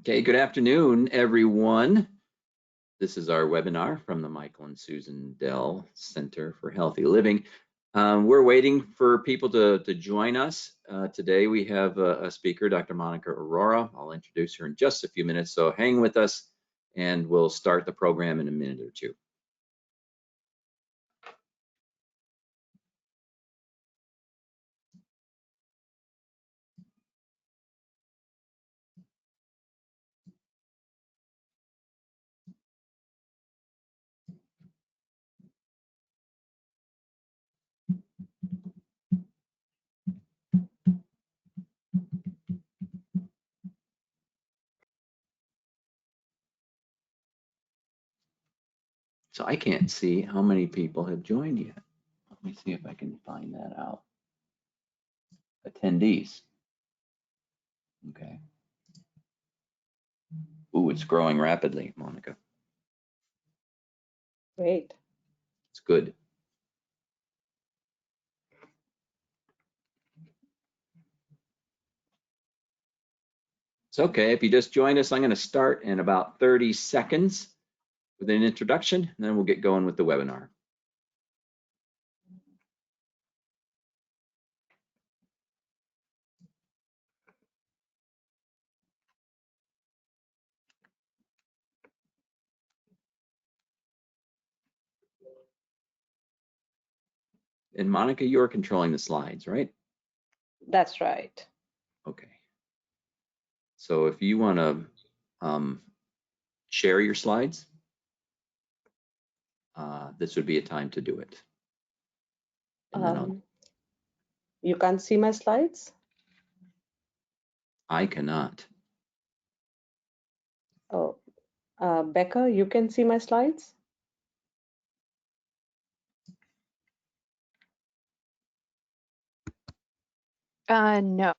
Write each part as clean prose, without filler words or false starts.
Okay, good afternoon, everyone. This is our webinar from the Michael and Susan Dell Center for Healthy Living. We're waiting for people to join us. Today we have a speaker, Dr. Monika Arora. I'll introduce her in just a few minutes, so hang with us and we'll start the program in a minute or two. So I can't see how many people have joined yet. Let me see if I can find that out. Attendees. Okay. Ooh, it's growing rapidly, Monika. Great. It's good. It's okay. If you just joined us, I'm going to start in about 30 seconds with an introduction, and then we'll get going with the webinar. And Monika, you're controlling the slides, right? That's right. Okay. So if you want to share your slides, this would be a time to do it. And then you can't see my slides? I cannot. Oh, Becca, you can see my slides? No.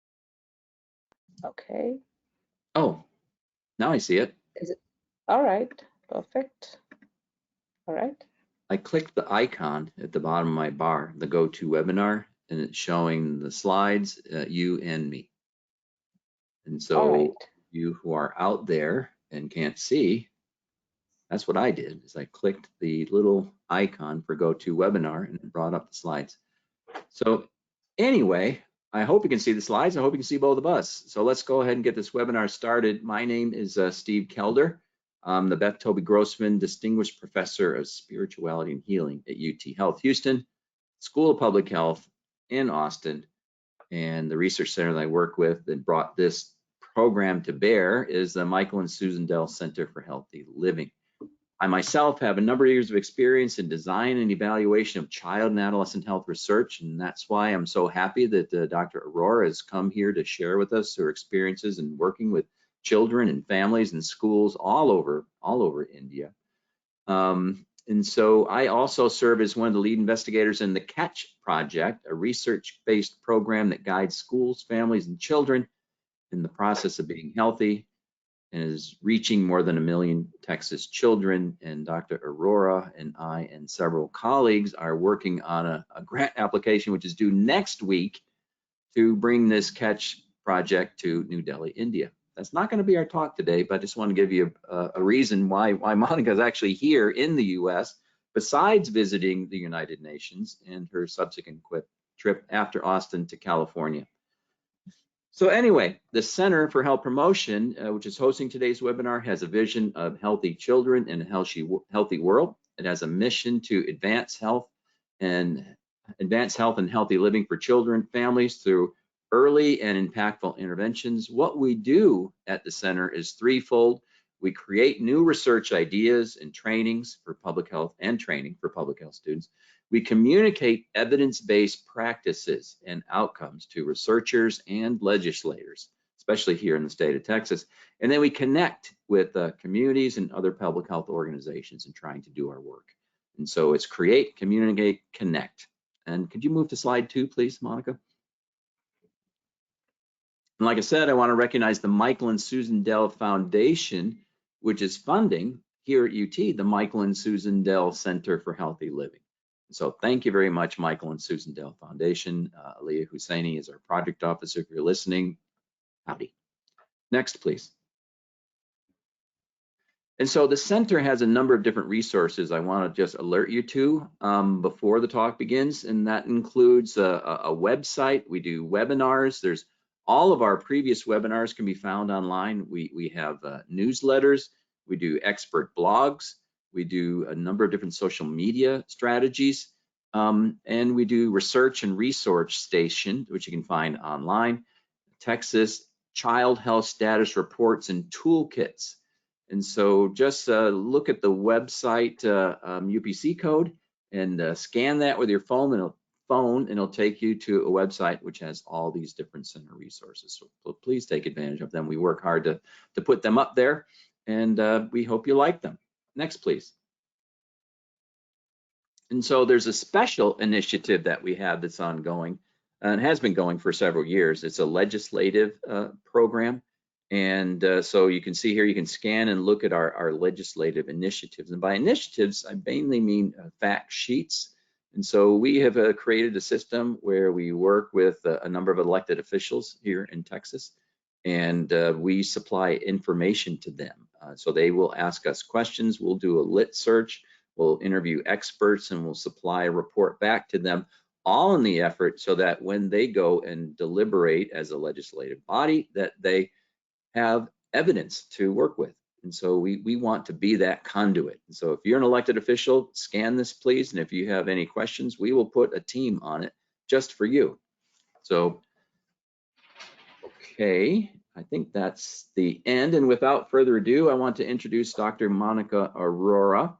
Okay. Oh, now I see it. Is it? All right. Perfect. All right. I clicked the icon at the bottom of my bar, the Go To Webinar, and it's showing the slides, you and me. And so you who are out there and can't see, that's what I did, is I clicked the little icon for Go To Webinar and it brought up the slides. So anyway, I hope you can see the slides. I hope you can see both of us. So let's go ahead and get this webinar started. My name is Steve Kelder. I'm the Beth Toby Grossman Distinguished Professor of Spirituality and Healing at UT Health Houston, School of Public Health in Austin. And the research center that I work with that brought this program to bear is the Michael and Susan Dell Center for Healthy Living. I myself have a number of years of experience in design and evaluation of child and adolescent health research, and that's why I'm so happy that Dr. Arora has come here to share with us her experiences in working with children and families and schools all over India. And so I also serve as one of the lead investigators in the CATCH project, a research-based program that guides schools, families, and children in the process of being healthy, and is reaching more than 1 million Texas children. And Dr. Arora and I and several colleagues are working on a grant application, which is due next week, to bring this CATCH project to New Delhi, India. That's not going to be our talk today, but I just want to give you a reason why Monika is actually here in the US, besides visiting the United Nations and her subsequent trip after Austin to California. So anyway, the Center for Health Promotion, which is hosting today's webinar, has a vision of healthy children in a healthy world. It has a mission to advance health and healthy living for children, families through early and impactful interventions. What we do at the center is threefold. We create new research ideas and trainings for public health and training for public health students. We communicate evidence-based practices and outcomes to researchers and legislators, especially here in the state of Texas. And then we connect with communities and other public health organizations in trying to do our work. And so it's create, communicate, connect. And could you move to slide 2, please, Monika? And like I said, I want to recognize the Michael and Susan Dell Foundation, which is funding here at UT, the Michael and Susan Dell Center for Healthy Living. So thank you very much, Michael and Susan Dell Foundation. Aliyah Husseini is our project officer. If you're listening, howdy. Next, please. And so the center has a number of different resources I want to just alert you to before the talk begins, and that includes a website. We do webinars. There's all of our previous webinars can be found online. We have newsletters. We do expert blogs. We do a number of different social media strategies, and we do research and resource station, which you can find online. Texas child health status reports and toolkits. And so just look at the website UPC code and scan that with your phone, and it'll take you to a website which has all these different center resources. So please take advantage of them. We work hard to put them up there, and we hope you like them. Next, please. And so there's a special initiative that we have that's ongoing and has been going for several years. It's a legislative program. And so you can see here, you can scan and look at our legislative initiatives. And by initiatives, I mainly mean fact sheets. And so we have created a system where we work with a number of elected officials here in Texas, and we supply information to them. So they will ask us questions, we'll do a lit search, we'll interview experts, and we'll supply a report back to them, all in the effort so that when they go and deliberate as a legislative body, that they have evidence to work with. And so we want to be that conduit. And so if you're an elected official, scan this, please. And if you have any questions, we will put a team on it just for you. So, okay, I think that's the end. And without further ado, I want to introduce Dr. Monika Arora.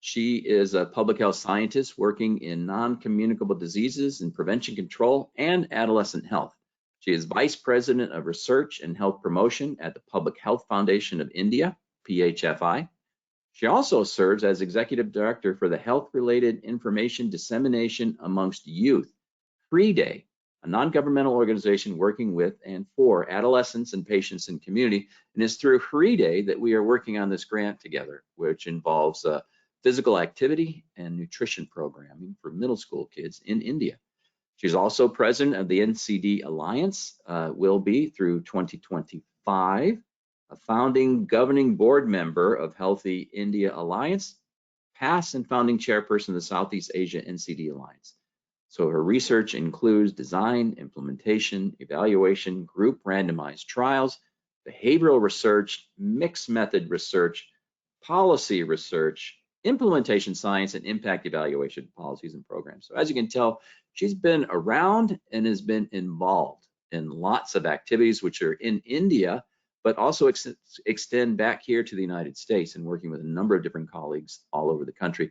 She is a public health scientist working in non-communicable diseases and prevention control and adolescent health. She is Vice President of Research and Health Promotion at the Public Health Foundation of India, PHFI. She also serves as Executive Director for the Health-Related Information Dissemination Amongst Youth, Free Day, a non-governmental organization working with and for adolescents and patients in community. And it's through Free Day that we are working on this grant together, which involves physical activity and nutrition programming for middle school kids in India. She's also president of the NCD Alliance, will be through 2025, a founding governing board member of Healthy India Alliance, past and founding chairperson of the Southeast Asia NCD Alliance. So her research includes design, implementation, evaluation, group randomized trials, behavioral research, mixed method research, policy research, implementation science, and impact evaluation policies and programs. So as you can tell, she's been around and has been involved in lots of activities which are in India, but also extend back here to the United States, and working with a number of different colleagues all over the country,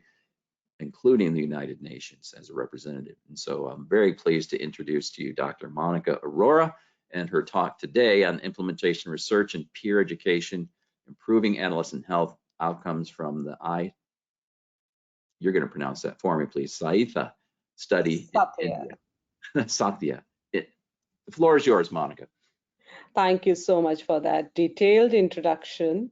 including the United Nations as a representative. And so I'm very pleased to introduce to you Dr. Monika Arora and her talk today on implementation research and peer education, improving adolescent health outcomes from the you're going to pronounce that for me, please, Saitha study in India. Satya. The floor is yours, Monika. Thank you so much for that detailed introduction.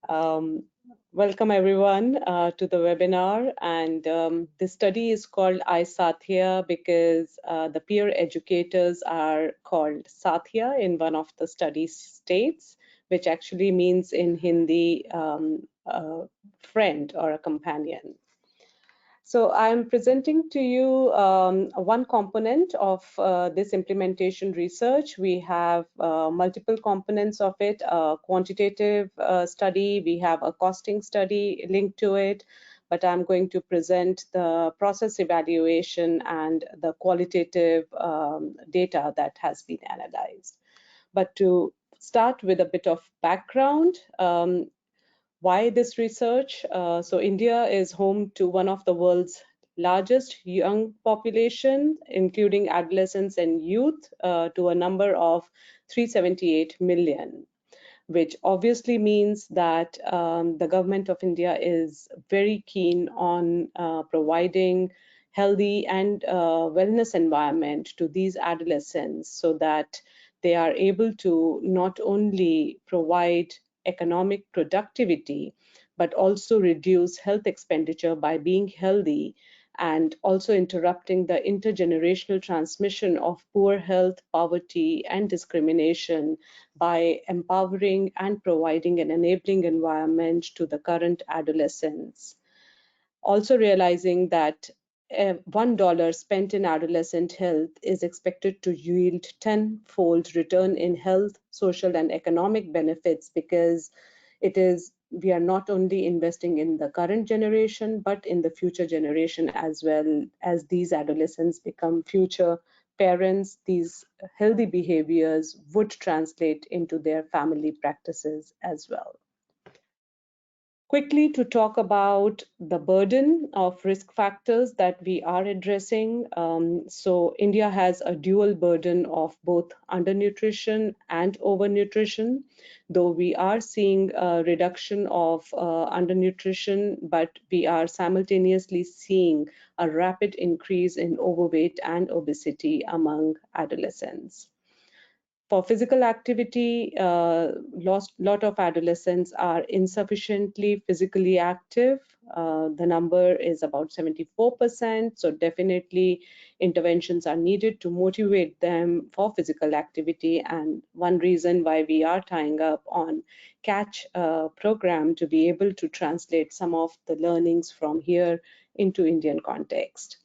Welcome everyone to the webinar, and this study is called iSathya because the peer educators are called Sathya in one of the study states, which actually means in Hindi friend or a companion. So I'm presenting to you one component of this implementation research. We have multiple components of it, a quantitative study, we have a costing study linked to it, but I'm going to present the process evaluation and the qualitative data that has been analyzed. But to start with a bit of background, why this research? So India is home to one of the world's largest young population, including adolescents and youth, to a number of 378 million, which obviously means that the government of India is very keen on providing healthy and wellness environment to these adolescents so that they are able to not only provide economic productivity, but also reduce health expenditure by being healthy and also interrupting the intergenerational transmission of poor health, poverty, and discrimination by empowering and providing an enabling environment to the current adolescents. Also realizing that $1 spent in adolescent health is expected to yield 10-fold return in health, social, and economic benefits, because we are not only investing in the current generation, but in the future generation as well. As these adolescents become future parents, these healthy behaviors would translate into their family practices as well. Quickly to talk about the burden of risk factors that we are addressing. So India has a dual burden of both undernutrition and overnutrition, though we are seeing a reduction of undernutrition, but we are simultaneously seeing a rapid increase in overweight and obesity among adolescents. For physical activity, lot of adolescents are insufficiently physically active. The number is about 74%. So definitely interventions are needed to motivate them for physical activity. And one reason why we are tying up on Catch program to be able to translate some of the learnings from here into Indian context.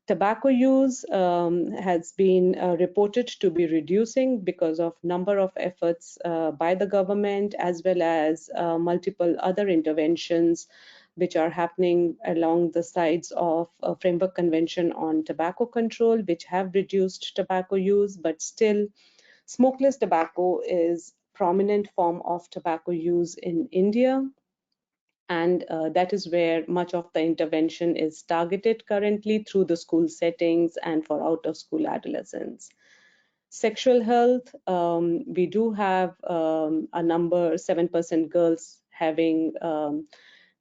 Tobacco use has been reported to be reducing because of number of efforts by the government, as well as multiple other interventions which are happening along the sides of a framework convention on tobacco control, which have reduced tobacco use, but still smokeless tobacco is prominent form of tobacco use in India. And that is where much of the intervention is targeted currently through the school settings and for out-of-school adolescents. Sexual health, we do have a number, 7% girls having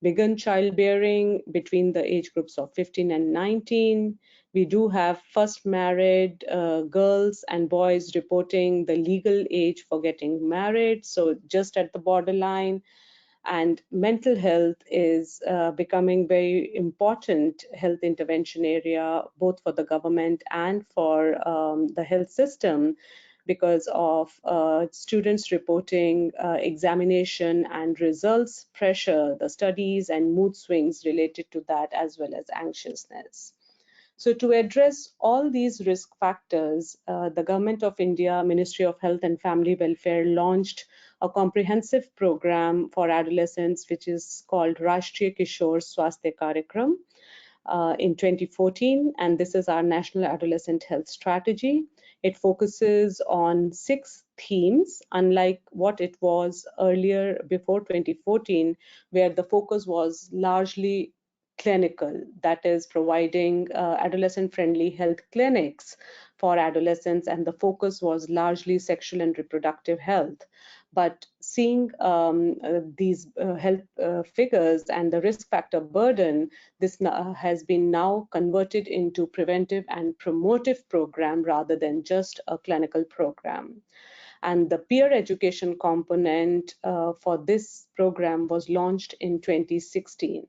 begun childbearing between the age groups of 15 and 19. We do have first married girls and boys reporting the legal age for getting married, so just at the borderline. And mental health is becoming very important health intervention area, both for the government and for the health system, because of students reporting examination and results pressure, the studies and mood swings related to that, as well as anxiousness. So to address all these risk factors, the Government of India, Ministry of Health and Family Welfare launched a comprehensive program for adolescents, which is called Rashtriya Kishore Swasthya Karyakram in 2014. And this is our National Adolescent Health Strategy. It focuses on 6 themes, unlike what it was earlier before 2014, where the focus was largely clinical, that is providing adolescent-friendly health clinics for adolescents, and the focus was largely sexual and reproductive health. But seeing these health figures and the risk factor burden, this has been now converted into preventive and promotive program rather than just a clinical program. And the peer education component for this program was launched in 2016.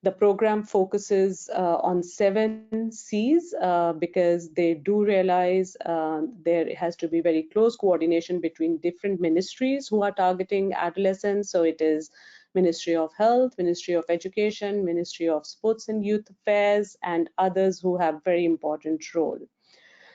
The program focuses on 7 C's because they do realize there has to be very close coordination between different ministries who are targeting adolescents. So it is Ministry of Health, Ministry of Education, Ministry of Sports and Youth Affairs, and others who have very important role.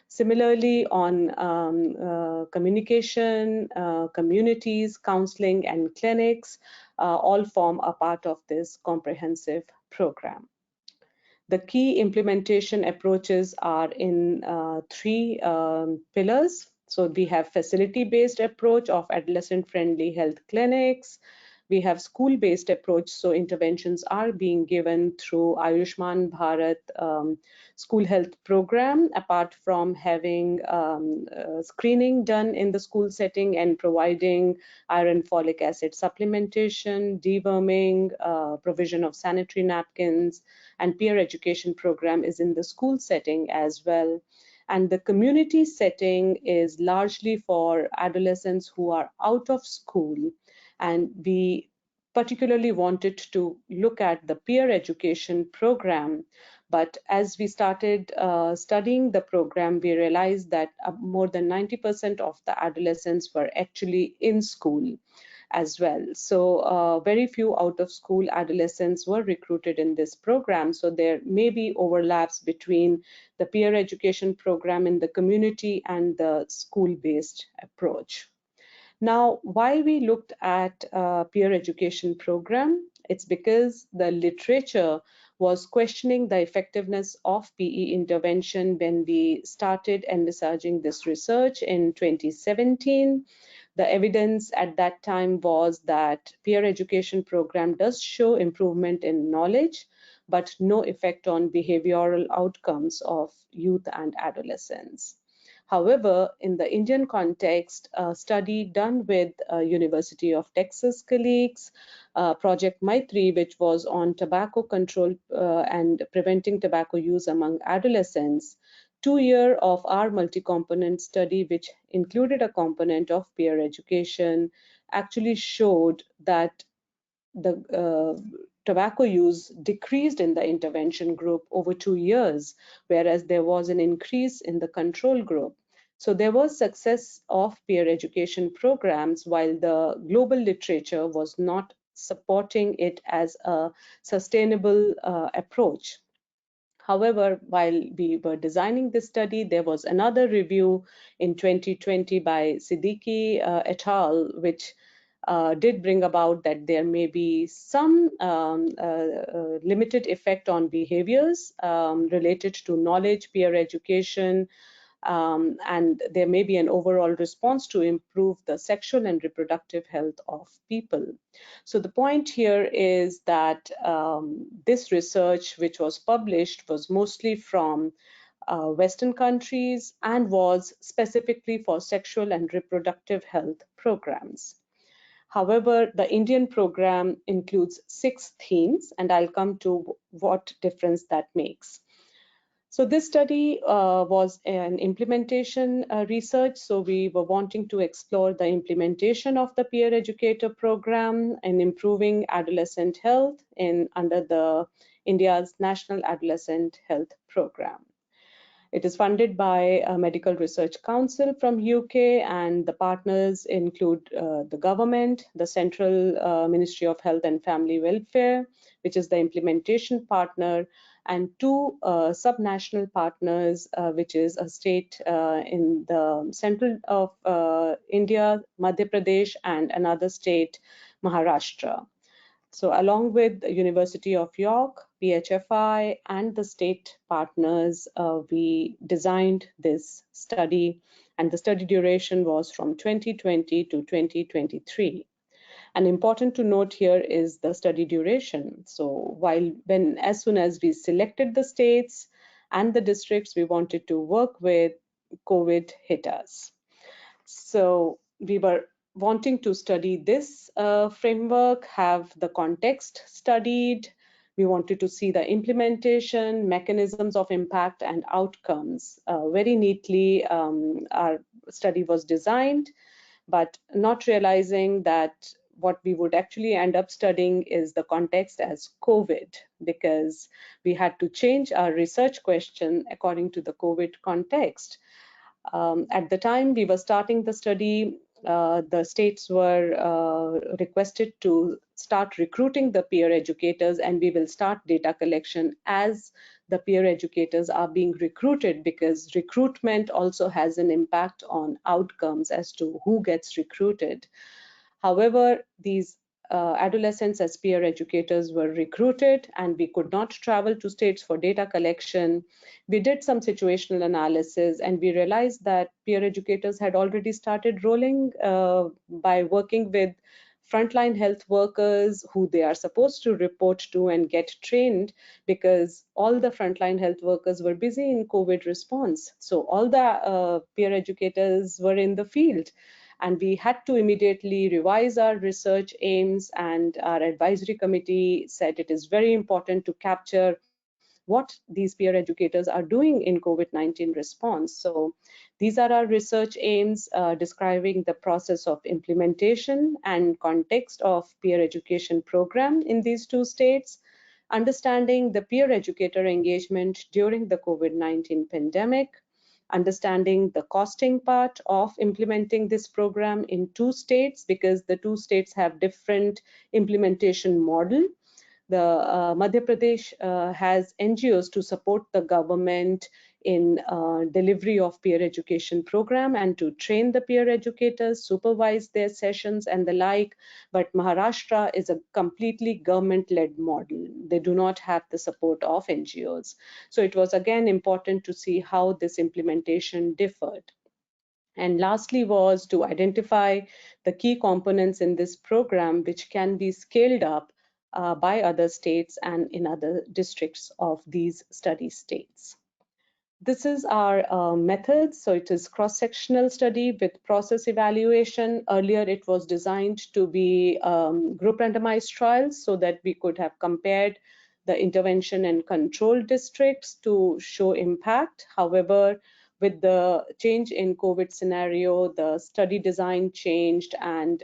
Similarly, on communication, communities, counseling, and clinics all form a part of this comprehensive program. The key implementation approaches are in 3 pillars. So we have facility-based approach of adolescent-friendly health clinics. We have school-based approach, so interventions are being given through Ayushman Bharat school health program, apart from having screening done in the school setting and providing iron folic acid supplementation, deworming, provision of sanitary napkins, and peer education program is in the school setting as well. And the community setting is largely for adolescents who are out of school. And we particularly wanted to look at the peer education program But as we started studying the program, we realized that more than 90% of the adolescents were actually in school as well. So very few out-of-school adolescents were recruited in this program. So there may be overlaps between the peer education program in the community and the school-based approach. Now, why we looked at peer education program, it's because the literature was questioning the effectiveness of PE intervention when we started envisaging this research in 2017. The evidence at that time was that peer education program does show improvement in knowledge, but no effect on behavioral outcomes of youth and adolescents. However, in the Indian context, a study done with University of Texas colleagues, Project Maitri, which was on tobacco control and preventing tobacco use among adolescents, 2 years of our multi-component study, which included a component of peer education, actually showed that the tobacco use decreased in the intervention group over 2 years, whereas there was an increase in the control group. So there was success of peer education programs while the global literature was not supporting it as a sustainable approach. However, while we were designing this study, there was another review in 2020 by Siddiqui et al., which did bring about that there may be some limited effect on behaviors related to knowledge, peer education, and there may be an overall response to improve the sexual and reproductive health of people. So the point here is that this research, which was published, was mostly from Western countries and was specifically for sexual and reproductive health programs. However, the Indian program includes 6 themes, and I'll come to what difference that makes. So this study was an implementation research. So we were wanting to explore the implementation of the peer educator program and improving adolescent health under the India's National Adolescent Health Program. It is funded by a Medical Research Council from UK, and the partners include the government, the Central Ministry of Health and Family Welfare, which is the implementation partner, and 2 subnational partners, which is a state in the central of India, Madhya Pradesh, and another state, Maharashtra. So along with the University of York, PHFI, and the state partners, we designed this study, and the study duration was from 2020 to 2023. And important to note here is the study duration. So as soon as we selected the states and the districts we wanted to work with, COVID hit us. So we were wanting to study this framework, have the context studied. We wanted to see the implementation, mechanisms of impact, and outcomes. Very neatly, our study was designed, but not realizing that what we would actually end up studying is the context as COVID, because we had to change our research question according to the COVID context. At the time we were starting the study, the states were requested to start recruiting the peer educators, and we will start data collection as the peer educators are being recruited, because recruitment also has an impact on outcomes as to who gets recruited. However, these adolescents as peer educators were recruited, and we could not travel to states for data collection. We did some situational analysis, and we realized that peer educators had already started rolling by working with frontline health workers who they are supposed to report to and get trained, because all the frontline health workers were busy in COVID response. So all the peer educators were in the field. And we had to immediately revise our research aims, and our advisory committee said it is very important to capture what these peer educators are doing in COVID-19 response. So these are our research aims describing the process of implementation and context of peer education program in these 2 states, understanding the peer educator engagement during the COVID-19 pandemic, understanding the costing part of implementing this program in 2 states, because the 2 states have different implementation model. The Madhya Pradesh has NGOs to support the government in delivery of peer education program and to train the peer educators, supervise their sessions and the like. But Maharashtra is a completely government-led model. They do not have the support of NGOs. So it was again important to see how this implementation differed. And lastly was to identify the key components in this program which can be scaled up by other states and in other districts of these study states. This is our method. So it is cross-sectional study with process evaluation. Earlier, it was designed to be group randomized trials so that we could have compared the intervention and control districts to show impact. However, with the change in COVID scenario, the study design changed, and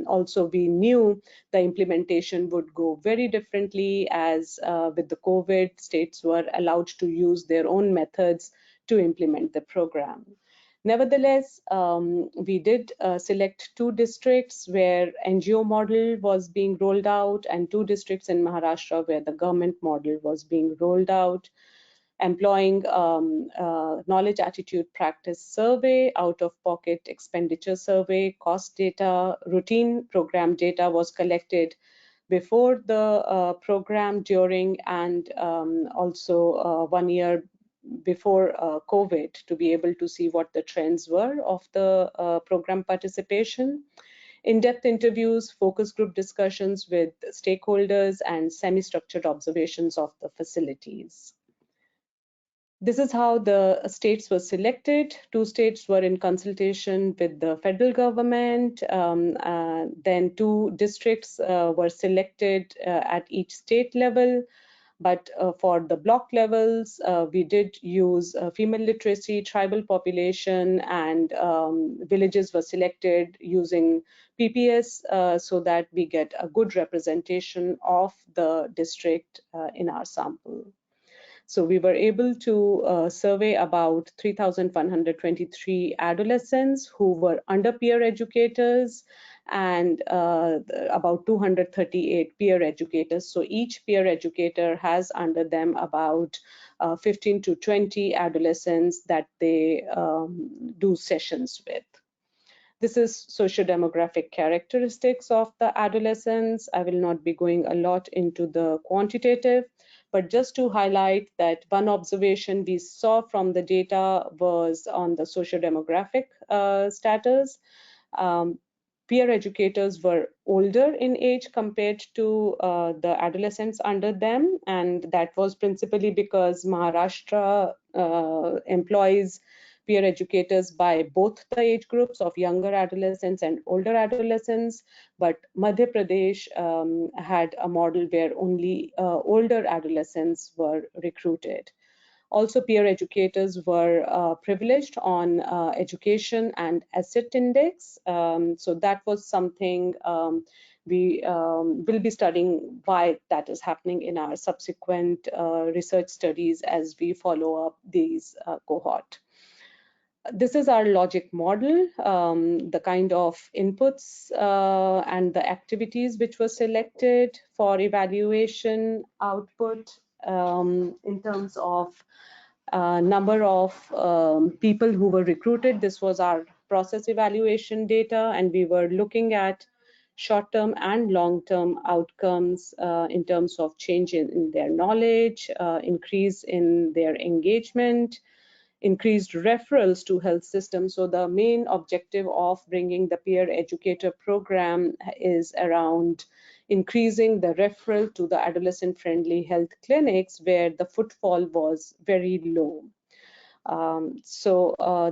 also we knew the implementation would go very differently, as with the COVID, states were allowed to use their own methods to implement the program. Nevertheless, we did select 2 districts where NGO model was being rolled out and 2 districts in Maharashtra where the government model was being rolled out, employing knowledge attitude practice survey, out-of-pocket expenditure survey, cost data, routine program data was collected before the program, during, and also 1 year before COVID to be able to see what the trends were of the program participation. In-depth interviews, focus group discussions with stakeholders, and semi-structured observations of the facilities. This is how the states were selected. 2 states were in consultation with the federal government. Then 2 districts were selected at each state level. But for the block levels, we did use female literacy, tribal population, and villages were selected using PPS so that we get a good representation of the district in our sample. So we were able to survey about 3,123 adolescents who were under peer educators, and about 238 peer educators. So each peer educator has under them about 15 to 20 adolescents that they do sessions with. This is socio-demographic characteristics of the adolescents. I will not be going a lot into the quantitative, but just to highlight that one observation we saw from the data was on the socio-demographic status. Peer educators were older in age compared to the adolescents under them, and that was principally because Maharashtra employs peer educators by both the age groups of younger adolescents and older adolescents, but Madhya Pradesh had a model where only older adolescents were recruited. Also, peer educators were privileged on education and asset index. So that was something we will be studying why that is happening in our subsequent research studies as we follow up these cohort. This is our logic model, the kind of inputs and the activities which were selected for evaluation output in terms of number of people who were recruited. This was our process evaluation data, and we were looking at short-term and long-term outcomes in terms of change in their knowledge, increase in their engagement, increased referrals to health systems. So the main objective of bringing the peer educator program is around increasing the referral to the adolescent-friendly health clinics where the footfall was very low.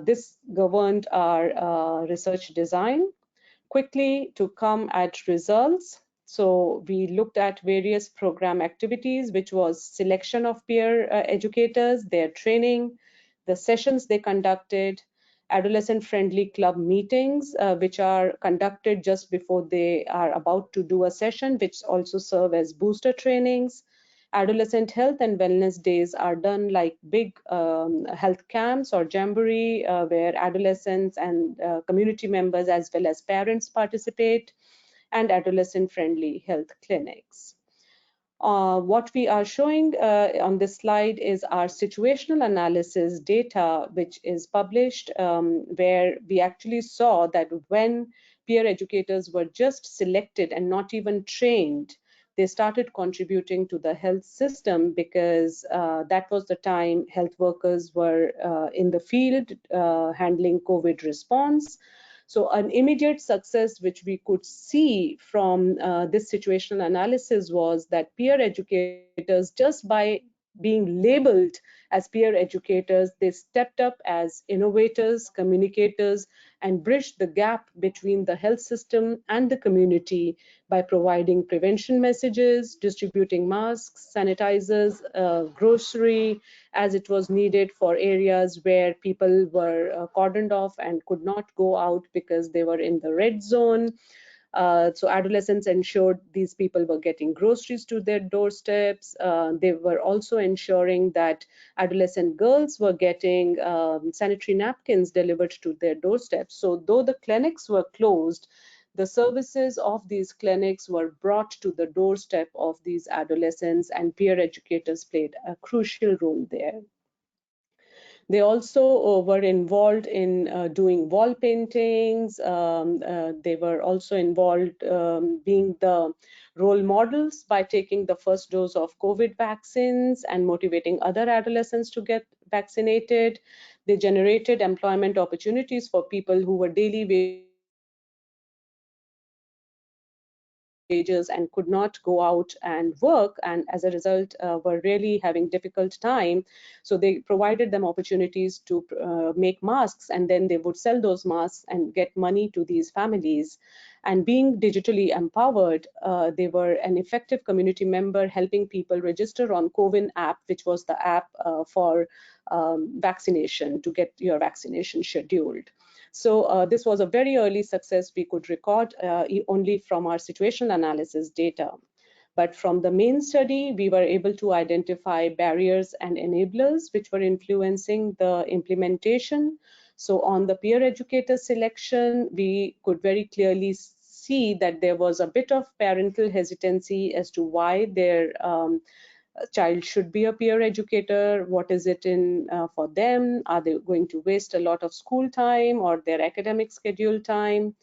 This governed our research design. Quickly to come at results. So we looked at various program activities, which was selection of peer educators, their training, the sessions they conducted, adolescent-friendly club meetings, which are conducted just before they are about to do a session, which also serve as booster trainings, Adolescent health and wellness days are done like big health camps or jamboree where adolescents and community members as well as parents participate, and adolescent-friendly health clinics. What we are showing on this slide is our situational analysis data, which is published, where we actually saw that when peer educators were just selected and not even trained, they started contributing to the health system because that was the time health workers were in the field handling COVID response. So an immediate success which we could see from this situational analysis was that peer educators, just by being labeled as peer educators, they stepped up as innovators, communicators, and bridged the gap between the health system and the community by providing prevention messages, distributing masks, sanitizers, grocery, as it was needed for areas where people were cordoned off and could not go out because they were in the red zone. So adolescents ensured these people were getting groceries to their doorsteps. They were also ensuring that adolescent girls were getting sanitary napkins delivered to their doorsteps. So though the clinics were closed, the services of these clinics were brought to the doorstep of these adolescents, and peer educators played a crucial role there. They also were involved in doing wall paintings. They were also involved being the role models by taking the first dose of COVID vaccines and motivating other adolescents to get vaccinated. They generated employment opportunities for people who were daily wagers and could not go out and work, and as a result were really having difficult time. So they provided them opportunities to make masks, and then they would sell those masks and get money to these families. And being digitally empowered, they were an effective community member helping people register on CoWIN app, which was the app for vaccination, to get your vaccination scheduled. So this was a very early success we could record only from our situational analysis data. But from the main study, we were able to identify barriers and enablers which were influencing the implementation. So on the peer educator selection, we could very clearly see that there was a bit of parental hesitancy as to why their child should be a peer educator. What is it in for them? Are they going to waste a lot of school time or their academic schedule time?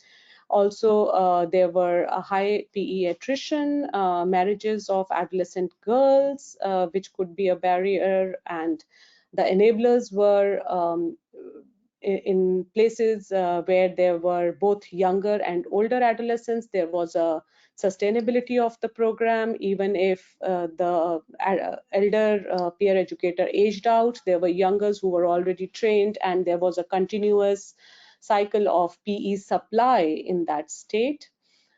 Also, there were a high PE attrition, marriages of adolescent girls, which could be a barrier, and the enablers were in places where there were both younger and older adolescents. There was a sustainability of the program. Even if the elder peer educator aged out, there were youngers who were already trained, and there was a continuous cycle of PE supply in that state.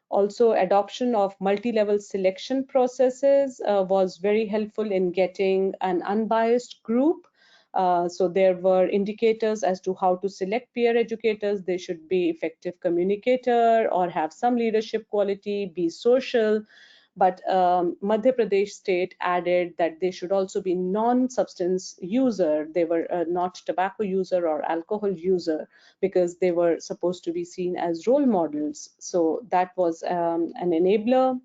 Also, adoption of multi-level selection processes was very helpful in getting an unbiased group. So there were indicators as to how to select peer educators. They should be effective communicator or have some leadership quality, be social. But Madhya Pradesh state added that they should also be non-substance user. They were not tobacco user or alcohol user, because they were supposed to be seen as role models. So that was an enabler.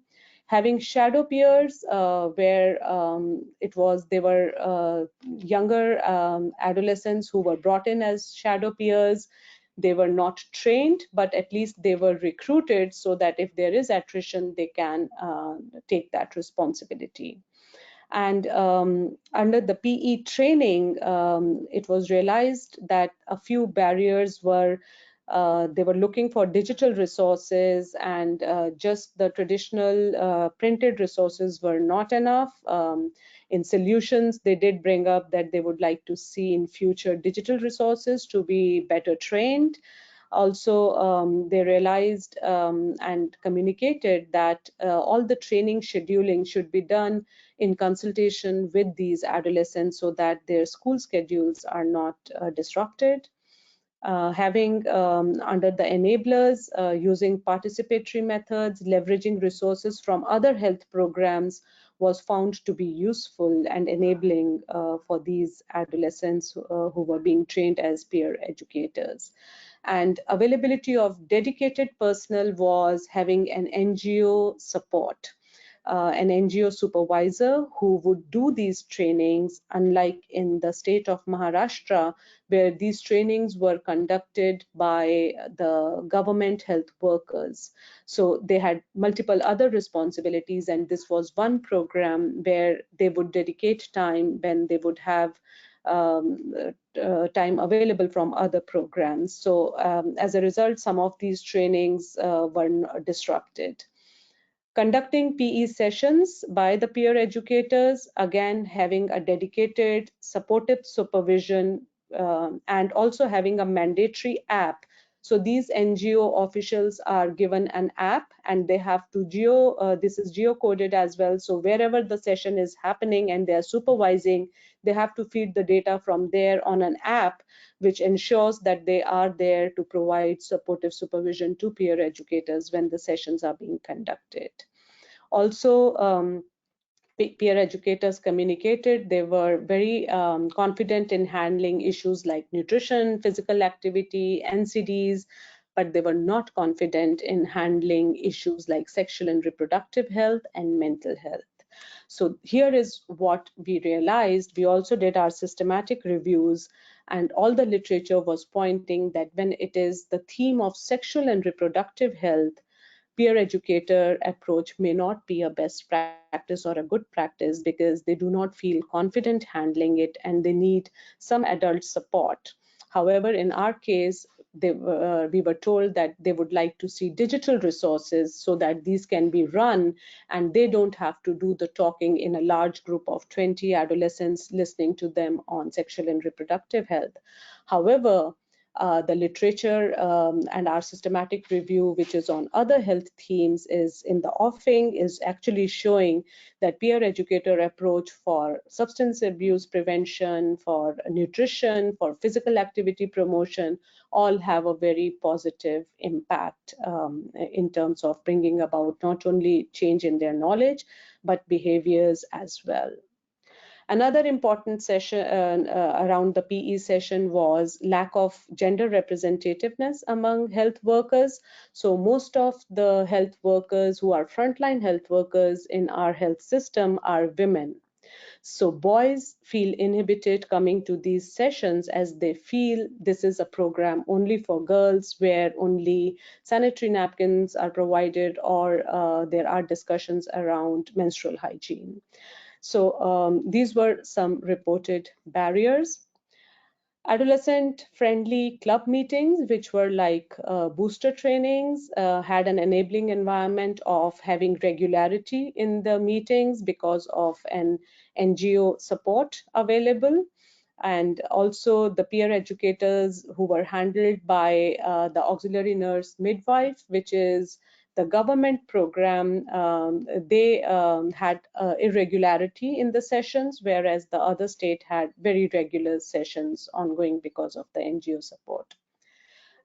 Having shadow peers, where they were younger adolescents who were brought in as shadow peers. They were not trained, but at least they were recruited so that if there is attrition, they can take that responsibility. And under the PE training, it was realized that a few barriers were they were looking for digital resources, and just the traditional printed resources were not enough. In solutions, they did bring up that they would like to see in future digital resources to be better trained. Also, they realized and communicated that all the training scheduling should be done in consultation with these adolescents so that their school schedules are not disrupted. Having under the enablers, using participatory methods, leveraging resources from other health programs was found to be useful and enabling for these adolescents who were being trained as peer educators. And availability of dedicated personnel was having an NGO support. An NGO supervisor who would do these trainings, unlike in the state of Maharashtra, where these trainings were conducted by the government health workers. So they had multiple other responsibilities, and this was one program where they would dedicate time when they would have time available from other programs. So as a result, some of these trainings were disrupted. Conducting PE sessions by the peer educators, again, having a dedicated supportive supervision and also having a mandatory app. So these NGO officials are given an app and they have to this is geo-coded as well. So wherever the session is happening and they're supervising, they have to feed the data from there on an app, which ensures that they are there to provide supportive supervision to peer educators when the sessions are being conducted. Also, peer educators communicated they were very confident in handling issues like nutrition, physical activity, NCDs, but they were not confident in handling issues like sexual and reproductive health and mental health. So here is what we realized. We also did our systematic reviews, and all the literature was pointing that when it is the theme of sexual and reproductive health, peer educator approach may not be a best practice or a good practice because they do not feel confident handling it and they need some adult support. However, in our case, we were told that they would like to see digital resources so that these can be run and they don't have to do the talking in a large group of 20 adolescents listening to them on sexual and reproductive health. However, the literature and our systematic review, which is on other health themes, is in the offing, is actually showing that peer educator approach for substance abuse prevention, for nutrition, for physical activity promotion, all have a very positive impact in terms of bringing about not only change in their knowledge, but behaviors as well. Another important session around the PE session was lack of gender representativeness among health workers. So most of the health workers who are frontline health workers in our health system are women. So boys feel inhibited coming to these sessions as they feel this is a program only for girls where only sanitary napkins are provided or there are discussions around menstrual hygiene. So these were some reported barriers. Adolescent-friendly club meetings, which were like booster trainings, had an enabling environment of having regularity in the meetings because of an NGO support available. And also the peer educators who were handled by the auxiliary nurse midwife, which is the government program, they had irregularity in the sessions, whereas the other state had very regular sessions ongoing because of the NGO support.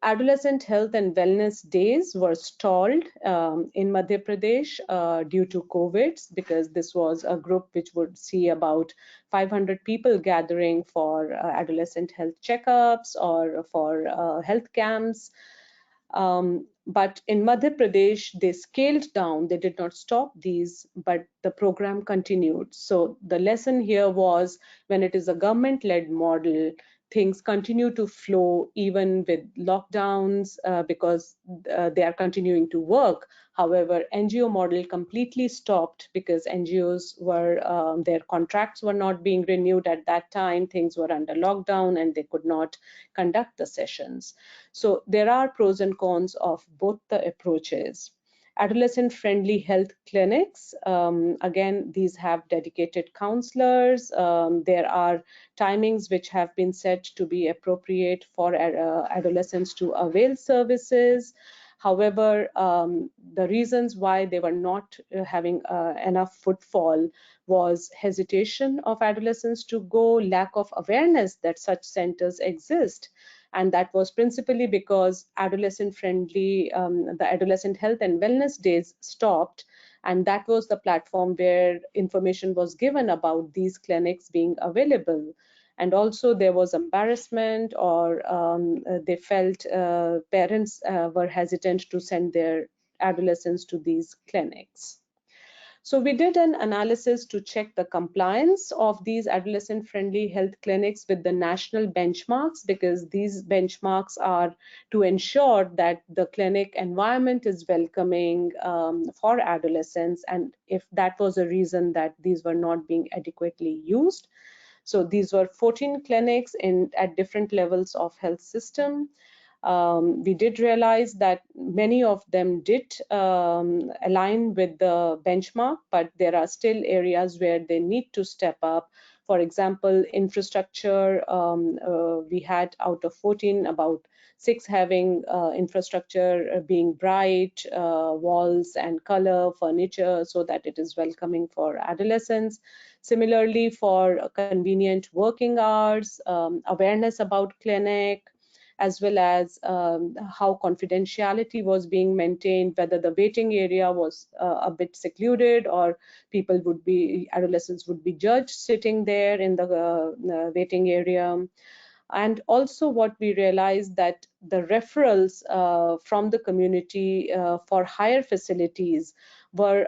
Adolescent health and wellness days were stalled in Madhya Pradesh due to COVID, because this was a group which would see about 500 people gathering for adolescent health checkups or for health camps. But in Madhya Pradesh, they scaled down. They did not stop these, but the program continued. So the lesson here was when it is a government-led model, things continue to flow even with lockdowns because they are continuing to work. However, NGO model completely stopped because NGOs were, their contracts were not being renewed at that time. Things were under lockdown and they could not conduct the sessions. So there are pros and cons of both the approaches. Adolescent-friendly health clinics, again, these have dedicated counselors. There are timings which have been set to be appropriate for adolescents to avail services. However, the reasons why they were not having enough footfall was hesitation of adolescents to go, lack of awareness that such centers exist. And that was principally because adolescent-friendly, the adolescent health and wellness days stopped. And that was the platform where information was given about these clinics being available. And also there was embarrassment, or they felt parents were hesitant to send their adolescents to these clinics. So we did an analysis to check the compliance of these adolescent-friendly health clinics with the national benchmarks, because these benchmarks are to ensure that the clinic environment is welcoming for adolescents, and if that was a reason that these were not being adequately used. So these were 14 clinics at different levels of health system. We did realize that many of them did align with the benchmark, but there are still areas where they need to step up. For example, infrastructure, we had out of 14, about 6 having infrastructure being bright, walls and color, furniture, so that it is welcoming for adolescents. Similarly, for convenient working hours, awareness about clinic, as well as how confidentiality was being maintained, whether the waiting area was a bit secluded, or adolescents would be judged sitting there in the waiting area. And also what we realized, that the referrals from the community for higher facilities were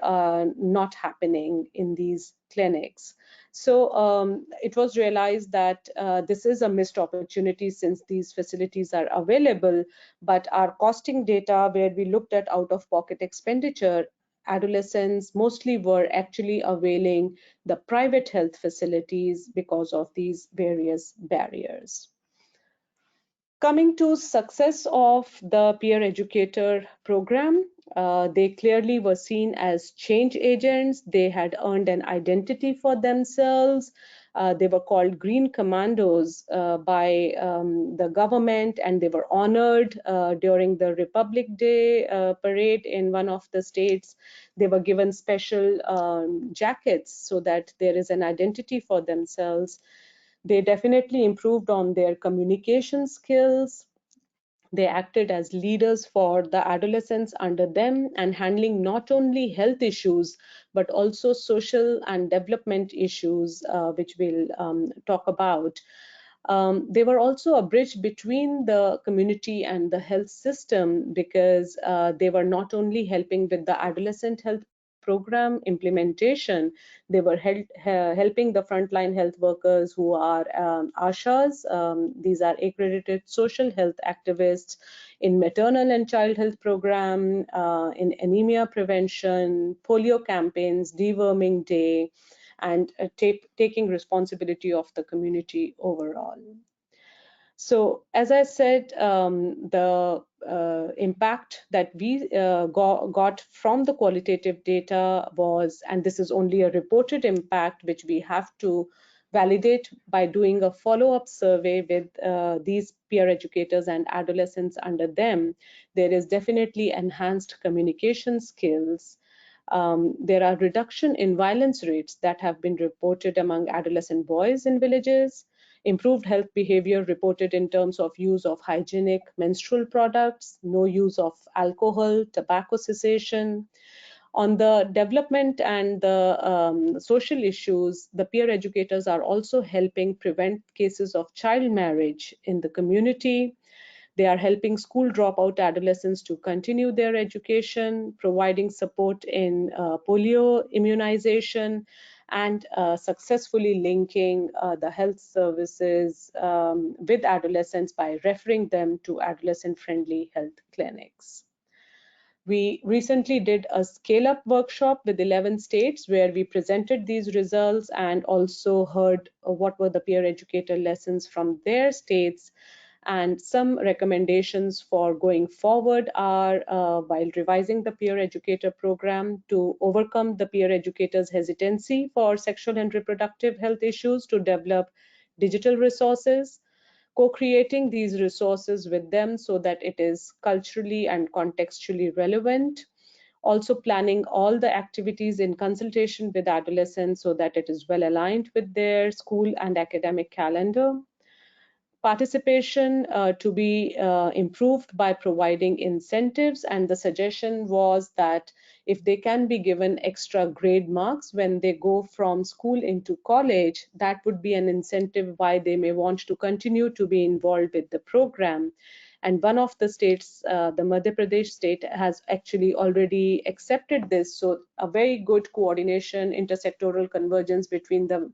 not happening in these clinics. So it was realized that this is a missed opportunity, since these facilities are available, but our costing data, where we looked at out-of-pocket expenditure, adolescents mostly were actually availing the private health facilities because of these various barriers. Coming to success of the peer educator program, they clearly were seen as change agents. They had earned an identity for themselves. They were called Green Commandos by the government, and they were honored during the Republic Day parade in one of the states. They were given special jackets so that there is an identity for themselves. They definitely improved on their communication skills. They acted as leaders for the adolescents under them, and handling not only health issues, but also social and development issues, which we'll talk about. They were also a bridge between the community and the health system, because they were not only helping with the adolescent health program implementation, they were helping the frontline health workers who are ASHAs. These are accredited social health activists in maternal and child health program, in anemia prevention, polio campaigns, deworming day, and taking responsibility of the community overall. So as I said, the impact that we got from the qualitative data was, and this is only a reported impact, which we have to validate by doing a follow-up survey with these peer educators and adolescents under them. There is definitely enhanced communication skills. There are reduction in violence rates that have been reported among adolescent boys in villages. Improved health behavior reported in terms of use of hygienic menstrual products, no use of alcohol, tobacco cessation. On the development and the social issues, the peer educators are also helping prevent cases of child marriage in the community. They are helping school dropout adolescents to continue their education, providing support in polio immunization, and successfully linking the health services with adolescents by referring them to adolescent-friendly health clinics. We recently did a scale-up workshop with 11 states where we presented these results and also heard what were the peer educator lessons from their states. And some recommendations for going forward are, while revising the peer educator program, to overcome the peer educators' hesitancy for sexual and reproductive health issues, to develop digital resources, co-creating these resources with them so that it is culturally and contextually relevant, also planning all the activities in consultation with adolescents so that it is well aligned with their school and academic calendar, participation to be improved by providing incentives, and the suggestion was that if they can be given extra grade marks when they go from school into college, that would be an incentive why they may want to continue to be involved with the program. And one of the states, the Madhya Pradesh state, has actually already accepted this. So a very good coordination, intersectoral convergence between the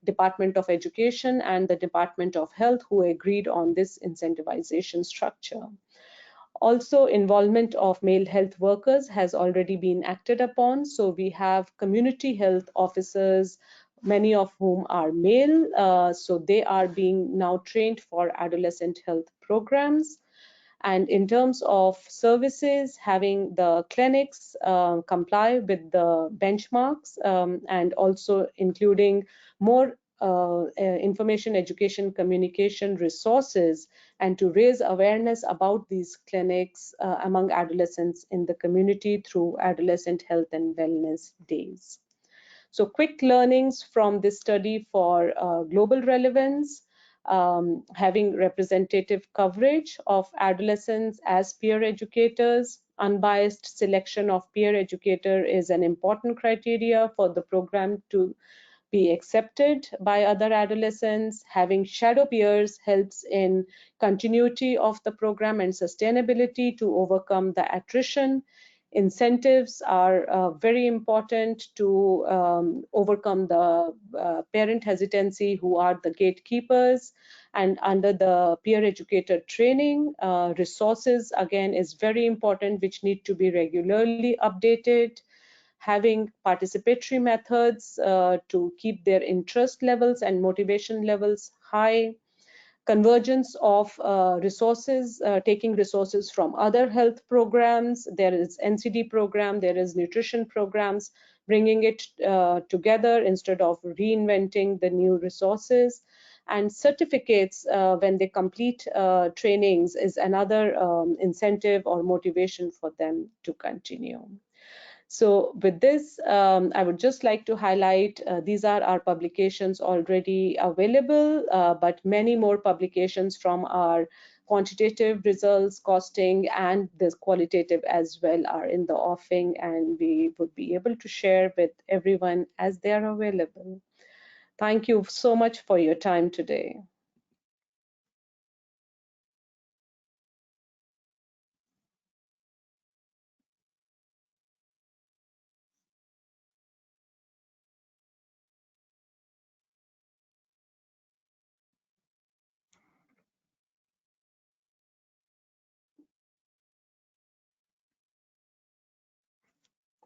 Department of Education and the Department of Health, who agreed on this incentivization structure. Also, involvement of male health workers has already been acted upon. So we have community health officers, many of whom are male. So they are being now trained for adolescent health programs. And in terms of services, having the clinics comply with the benchmarks, and also including more information, education, communication resources, and to raise awareness about these clinics among adolescents in the community through Adolescent Health and Wellness Days. So quick learnings from this study for global relevance. Having representative coverage of adolescents as peer educators. Unbiased selection of peer educator is an important criteria for the program to be accepted by other adolescents. Having shadow peers helps in continuity of the program and sustainability to overcome the attrition. Incentives are very important to overcome the parent hesitancy, who are the gatekeepers. And under the peer educator training, resources again is very important, which need to be regularly updated. Having participatory methods to keep their interest levels and motivation levels high. Convergence of resources, taking resources from other health programs. There is NCD program, there is nutrition programs, bringing it together instead of reinventing the new resources. And certificates when they complete trainings is another incentive or motivation for them to continue. So with this, I would just like to highlight these are our publications already available, but many more publications from our quantitative results, costing, and this qualitative as well are in the offing, and we would be able to share with everyone as they are available. Thank you so much for your time today.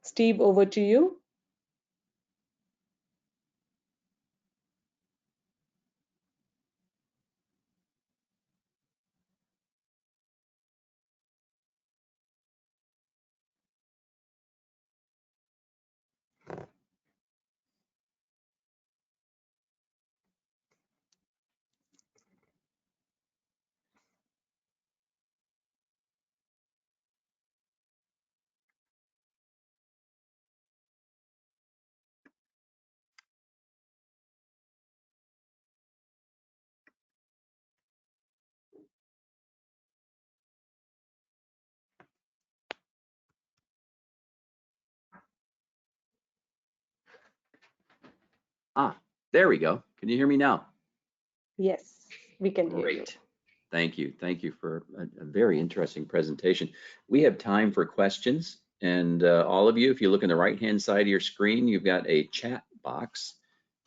Steve, over to you. There we go. Can you hear me now? Yes, we can hear you. Great. Thank you. Thank you for a very interesting presentation. We have time for questions, and all of you, if you look on the right-hand side of your screen, you've got a chat box.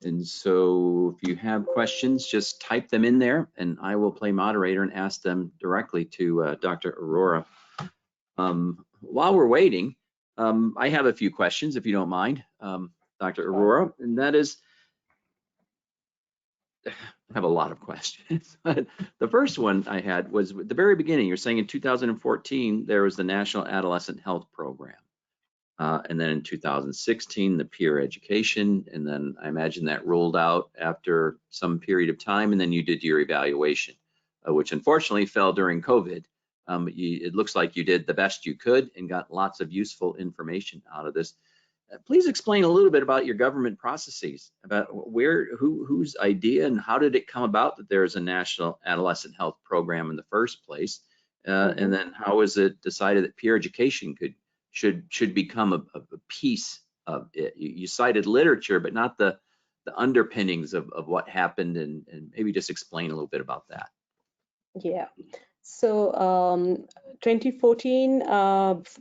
And so if you have questions, just type them in there, and I will play moderator and ask them directly to Dr. Arora. While we're waiting, I have a few questions, if you don't mind, Dr. Arora, and that is, I have a lot of questions. The first one I had was at the very beginning. You're saying in 2014 there was the National Adolescent Health Program, and then in 2016 the peer education, and then I imagine that rolled out after some period of time, and then you did your evaluation, which unfortunately fell during COVID. It looks like you did the best you could and got lots of useful information out of this. Please explain a little bit about your government processes, about whose idea and how did it come about that there is a national adolescent health program in the first place, and then how is it decided that peer education should become a piece of it? You cited literature, but not the underpinnings of what happened, and maybe just explain a little bit about that. Yeah. So 2014,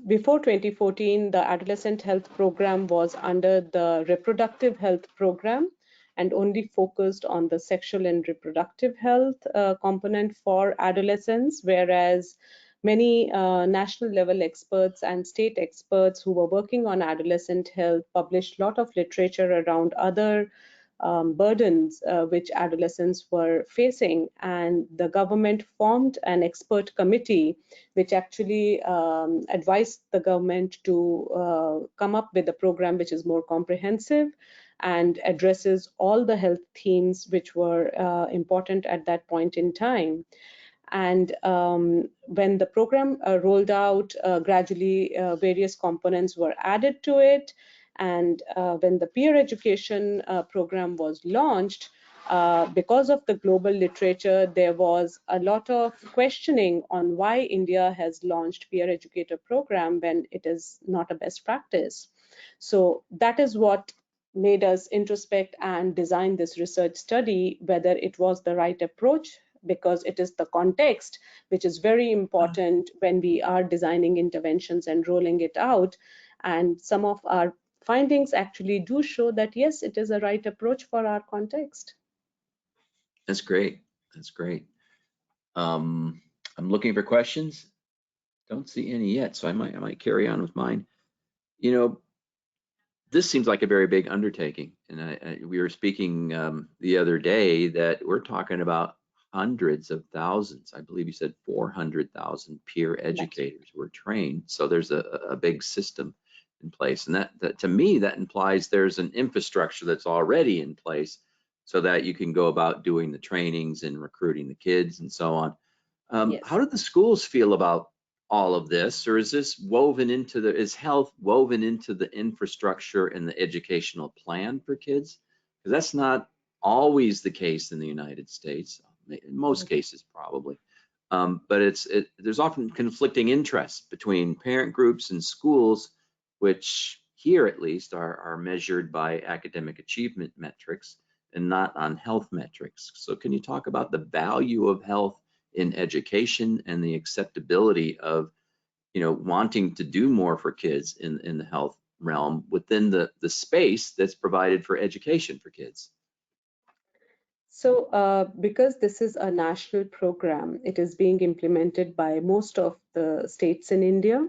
before 2014, the adolescent health program was under the reproductive health program and only focused on the sexual and reproductive health component for adolescents, whereas many national level experts and state experts who were working on adolescent health published a lot of literature around other burdens which adolescents were facing, and the government formed an expert committee which actually advised the government to come up with a program which is more comprehensive and addresses all the health themes which were important at that point in time. And when the program rolled out, gradually various components were added to it. And when the peer education program was launched, because of the global literature, there was a lot of questioning on why India has launched peer educator program when it is not a best practice. So that is what made us introspect and design this research study, whether it was the right approach, because it is the context which is very important when we are designing interventions and rolling it out. And some of our findings actually do show that, yes, it is a right approach for our context. That's great. That's great. I'm looking for questions. Don't see any yet, so I might carry on with mine. You know, this seems like a very big undertaking, and we were speaking the other day that we're talking about hundreds of thousands. I believe you said 400,000 peer educators were trained. So there's a big system in place, and that to me that implies there's an infrastructure that's already in place so that you can go about doing the trainings and recruiting the kids and so on. Yes. How do the schools feel about all of this, or is this woven into is health woven into the infrastructure and the educational plan for kids? Because that's not always the case in the United States, in most cases probably. But there's often conflicting interests between parent groups and schools, which here at least are measured by academic achievement metrics and not on health metrics. So can you talk about the value of health in education and the acceptability of, wanting to do more for kids in the health realm within the space that's provided for education for kids? So because this is a national program, it is being implemented by most of the states in India.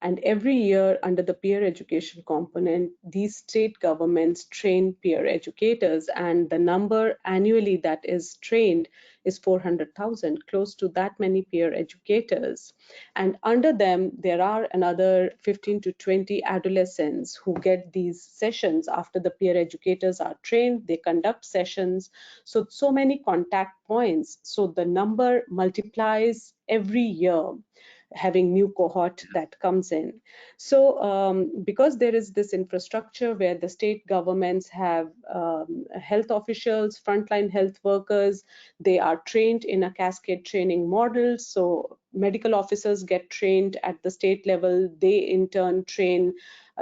And every year under the peer education component, these state governments train peer educators, and the number annually that is trained is 400,000, close to that many peer educators. And under them, there are another 15 to 20 adolescents who get these sessions after the peer educators are trained. They conduct sessions. So many contact points. So the number multiplies every year, having new cohort that comes in. So because there is this infrastructure where the state governments have health officials, frontline health workers, they are trained in a cascade training model. So medical officers get trained at the state level. They in turn train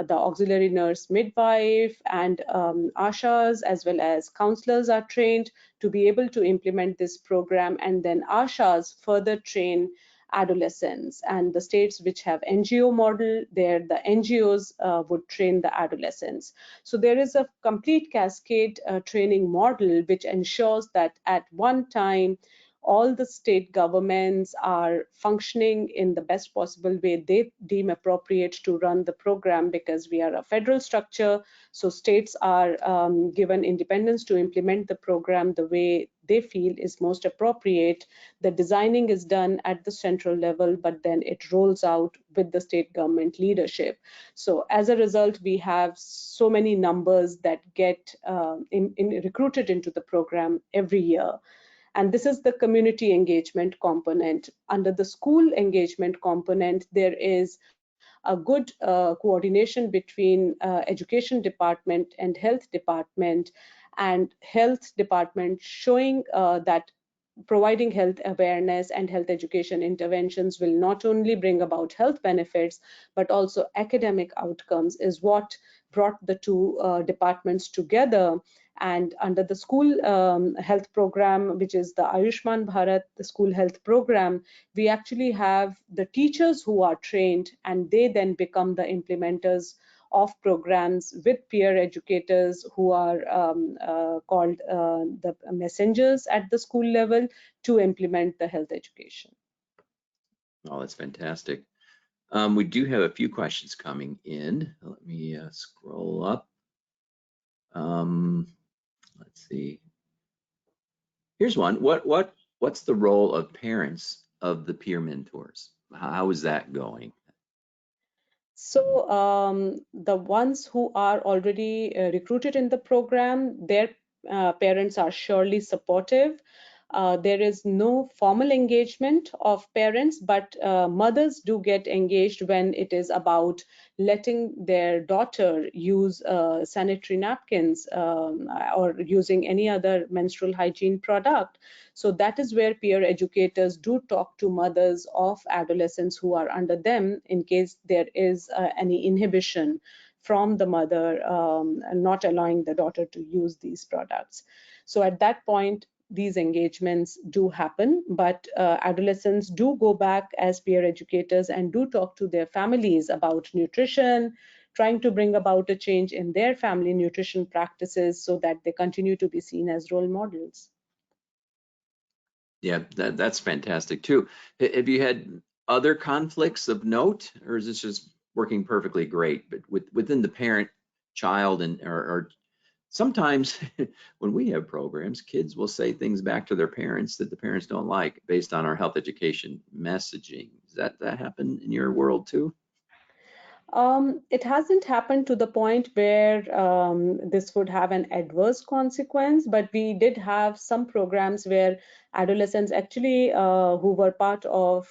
the auxiliary nurse midwife, and ASHAs as well as counselors are trained to be able to implement this program. And then ASHAs further train adolescents, and the states which have NGO model, there the NGOs would train the adolescents. So there is a complete cascade training model which ensures that at one time all the state governments are functioning in the best possible way they deem appropriate to run the program, because we are a federal structure. So states are given independence to implement the program the way they feel is most appropriate. The designing is done at the central level, but then it rolls out with the state government leadership. So as a result, we have so many numbers that get recruited into the program every year. And this is the community engagement component. Under the school engagement component, there is a good coordination between education department and health department, and health department showing that providing health awareness and health education interventions will not only bring about health benefits, but also academic outcomes, is what brought the two departments together. And under the school health program, which is the Ayushman Bharat, the school health program, we actually have the teachers who are trained, and they then become the implementers of programs with peer educators who are called the messengers at the school level to implement the health education. Oh, that's fantastic. We do have a few questions coming in. Let me scroll up. Let's see. Here's one. What's the role of parents of the peer mentors? How is that going? So the ones who are already recruited in the program, their parents are surely supportive. There is no formal engagement of parents, but mothers do get engaged when it is about letting their daughter use sanitary napkins or using any other menstrual hygiene product. So that is where peer educators do talk to mothers of adolescents who are under them in case there is any inhibition from the mother not allowing the daughter to use these products. So at that point, these engagements do happen, but adolescents do go back as peer educators and do talk to their families about nutrition, trying to bring about a change in their family nutrition practices so that they continue to be seen as role models. Yeah, that's fantastic too. Have you had other conflicts of note, or is this just working perfectly great? But within the parent, child, and or sometimes when we have programs, kids will say things back to their parents that the parents don't like based on our health education messaging. Does that happen in your world too? It hasn't happened to the point where this would have an adverse consequence, but we did have some programs where adolescents actually who were part of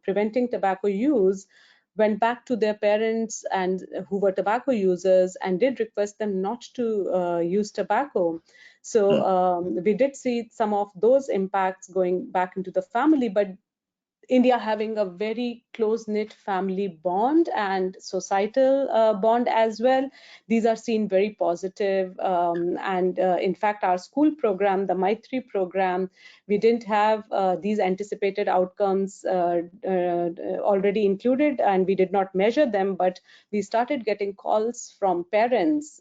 preventing tobacco use went back to their parents and who were tobacco users and did request them not to use tobacco. So we did see some of those impacts going back into the family, but India having a very close-knit family bond and societal bond as well. These are seen very positive. And in fact, our school program, the Maitri program, we didn't have these anticipated outcomes already included, and we did not measure them, but we started getting calls from parents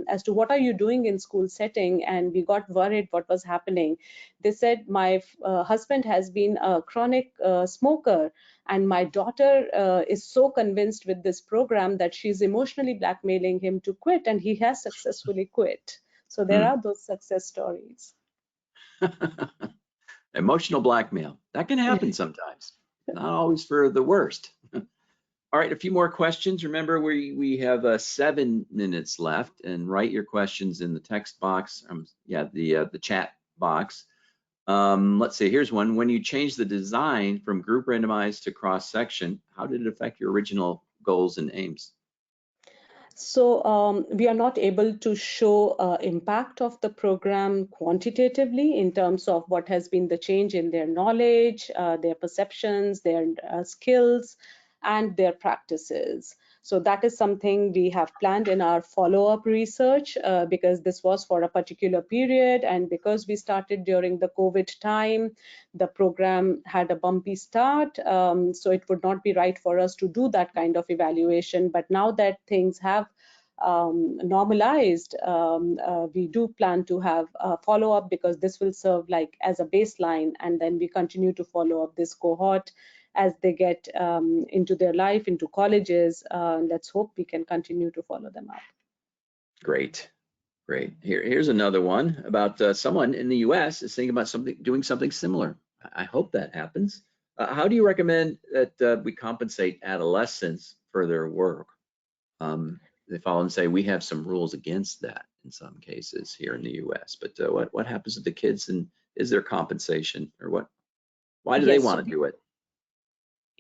as to what are you doing in school setting, and we got worried what was happening. They said, my husband has been a chronic smoker, and my daughter is so convinced with this program that she's emotionally blackmailing him to quit, and he has successfully quit. So there are those success stories. Emotional blackmail. That can happen sometimes, not always for the worst. All right, a few more questions. Remember, we have 7 minutes left, and write your questions in the text box. The chat box. Let's see, here's one. When you change the design from group randomized to cross-section, how did it affect your original goals and aims? So we are not able to show impact of the program quantitatively in terms of what has been the change in their knowledge, their perceptions, their skills, and their practices. So that is something we have planned in our follow-up research because this was for a particular period, and because we started during the COVID time, the program had a bumpy start, so it would not be right for us to do that kind of evaluation. But now that things have normalized, we do plan to have a follow-up because this will serve like as a baseline, and then we continue to follow up this cohort as they get into their life, into colleges. Let's hope we can continue to follow them up. Great. Here's another one about someone in the U.S. is thinking about doing something similar. I hope that happens. How do you recommend that we compensate adolescents for their work? They follow and say we have some rules against that in some cases here in the U.S. But what happens to the kids, and is there compensation, or what? Why do they want to do it?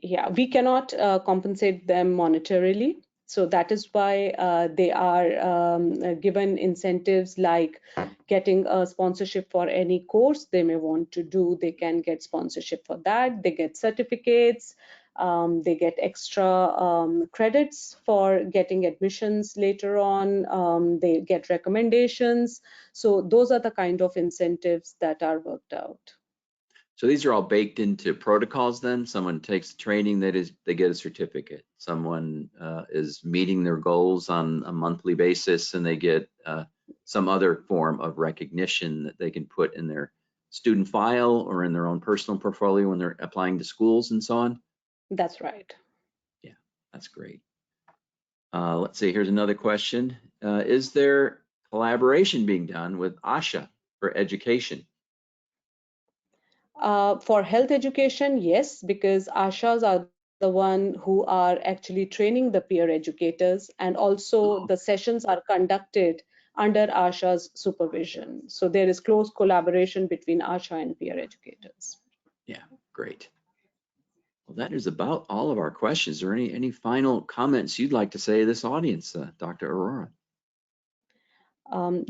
Yeah, we cannot compensate them monetarily. So that is why they are given incentives like getting a sponsorship for any course they may want to do. They can get sponsorship for that. They get certificates. They get extra credits for getting admissions later on. They get recommendations. So those are the kind of incentives that are worked out. So these are all baked into protocols then? Someone takes the training, they get a certificate. Someone is meeting their goals on a monthly basis and they get some other form of recognition that they can put in their student file or in their own personal portfolio when they're applying to schools and so on? That's right. Yeah, that's great. Let's see, here's another question. Is there collaboration being done with ASHA for education? For health education, yes, because ASHAs are the one who are actually training the peer educators, and also the sessions are conducted under ASHA's supervision. So there is close collaboration between ASHA and peer educators. Yeah, great. Well, that is about all of our questions. Are any final comments you'd like to say to this audience, Dr. Arora?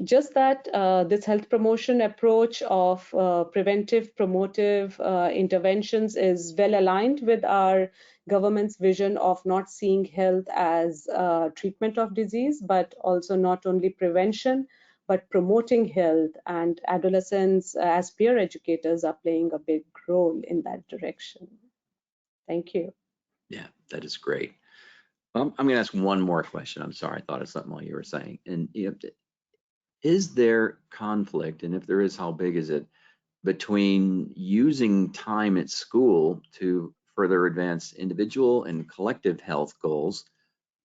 Just that this health promotion approach of preventive, promotive interventions is well aligned with our government's vision of not seeing health as treatment of disease, but also not only prevention, but promoting health. And adolescents as peer educators are playing a big role in that direction. Thank you. Yeah, that is great. I'm going to ask one more question. I'm sorry, I thought of something while you were saying. And is there conflict, and if there is, how big is it, between using time at school to further advance individual and collective health goals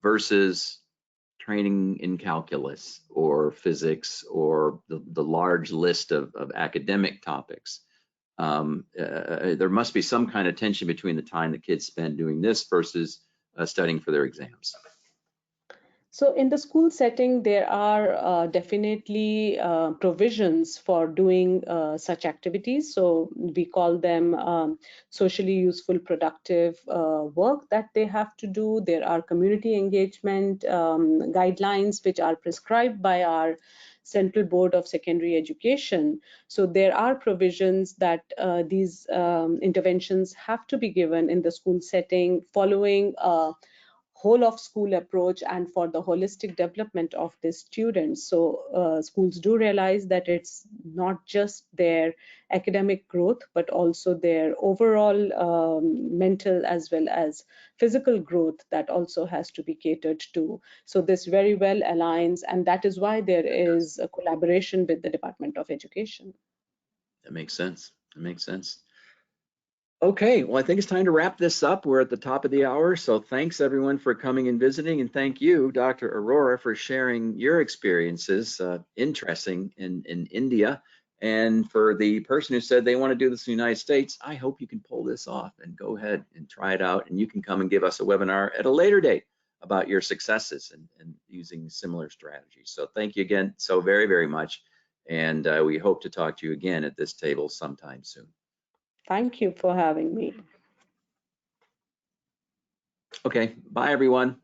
versus training in calculus or physics or the large list of academic topics? There must be some kind of tension between the time the kids spend doing this versus studying for their exams. So in the school setting, there are definitely provisions for doing such activities. So we call them socially useful, productive work that they have to do. There are community engagement guidelines which are prescribed by our Central Board of Secondary Education. So there are provisions that these interventions have to be given in the school setting following whole of school approach and for the holistic development of the students. So schools do realize that it's not just their academic growth, but also their overall mental as well as physical growth that also has to be catered to. So this very well aligns, and that is why there is a collaboration with the Department of Education. That makes sense. That makes sense. Okay, well, I think it's time to wrap this up. We're at the top of the hour, so thanks everyone for coming and visiting, and thank you, Dr. Arora, for sharing your experiences, interesting in India. And for the person who said they want to do this in the United States, I hope you can pull this off and go ahead and try it out, and you can come and give us a webinar at a later date about your successes and using similar strategies. So thank you again so very, very much, and we hope to talk to you again at this table sometime soon. Thank you for having me. Okay, bye everyone.